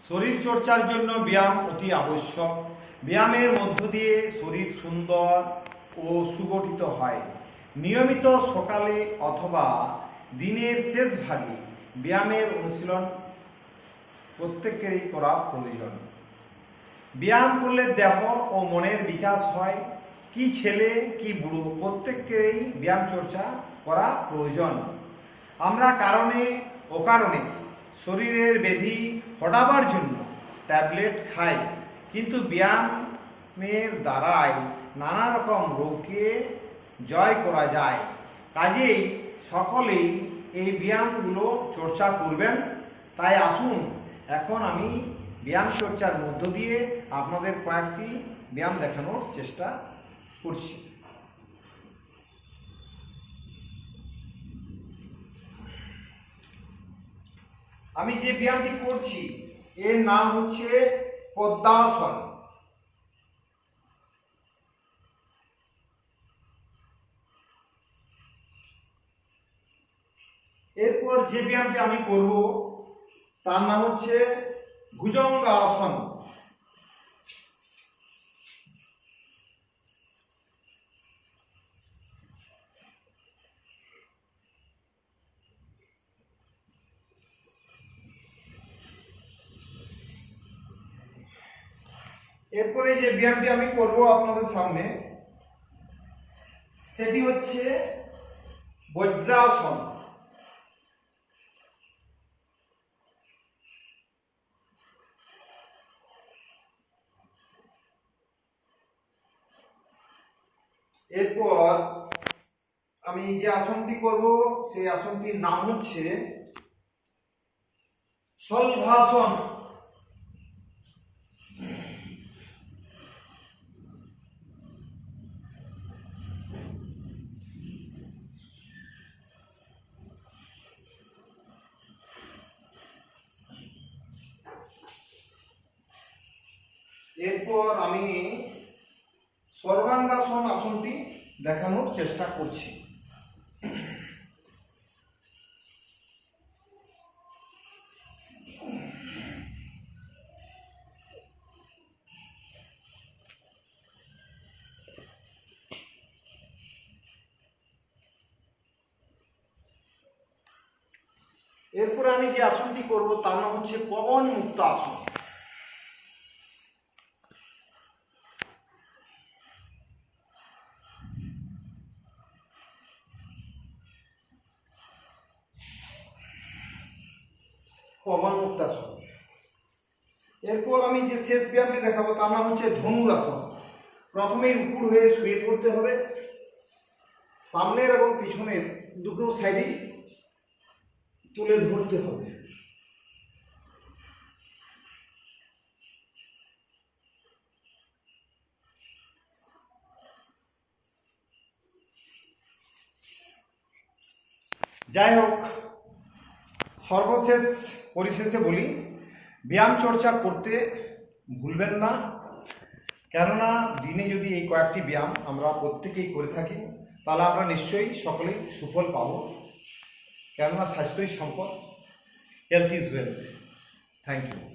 শরীর চর্চার জন্য ব্যায়াম অতি আবশ্যক। ব্যায়ামের মধ্য দিয়ে শরীর সুন্দর ও সুগঠিত হয়। নিয়মিত সকালে অথবা দিনের শেষ ভাগে ব্যায়ামের অনুশীলন প্রত্যেকেরই করা প্রয়োজন। ব্যায়াম করলে দেহ ও মনের বিকাশ হয়। কি ছেলে কি বুড়ো প্রত্যেকেরই ব্যায়াম চর্চা করা প্রয়োজন। আমরা কারণে অকারণে শরীরের ব্যাধি হটাবার জন্য ট্যাবলেট খাই, কিন্তু ব্যায়ামের দ্বারাই নানা রকম রোগকে জয় করা যায়। কাজেই সকলেই এই ব্যায়ামগুলো চর্চা করবেন। তাই আসুন এখন আমি ব্যায়াম চর্চার মধ্য দিয়ে আপনাদের কয়েকটি ব্যায়াম দেখানোর চেষ্টা করছি। আমি যে ব্যায়ামটি করছি এর নাম হচ্ছে পদ্মাসন। এরপর যে ব্যায়ামটি আমি করব তার নাম হচ্ছে ভুজঙ্গাসন। এরপরে যে ব্যায়ামটি আমি করব আপনাদের সামনে সেটি হচ্ছে বজ্রাসন। এরপর আমি যে আসনটি করব সেই আসনটির নাম হচ্ছে শলভাসন। এরপর আমি সর্বাঙ্গাসন আসনটি দেখানোর চেষ্টা করছি। এরপরে আমি যে আসনটি করব তার নাম হচ্ছে পবন মুক্ত আসন। পবন মুক্তাসন। এরপর আমি যে শেষ ব্যায়ামটি দেখাবো তার নাম হচ্ছে ধনুরাসন। প্রথমেই উপর হয়ে শুয়ে পড়তে হবে। সামনের এবং পিছনের দুটো সাইডেই তুলে ধরতে হবে। যাই হোক, সর্বশেষ পরিশেষে বলি, ব্যায়াম চর্চা করতে ভুলবেন না। কেননা দিনে যদি এই কয়েকটি ব্যায়াম আমরা প্রত্যেকেই করে থাকি তাহলে আমরা নিশ্চয়ই সকলেই সুফল পাব। কেননা স্বাস্থ্যই সম্পদ। Health is wealth. Thank you.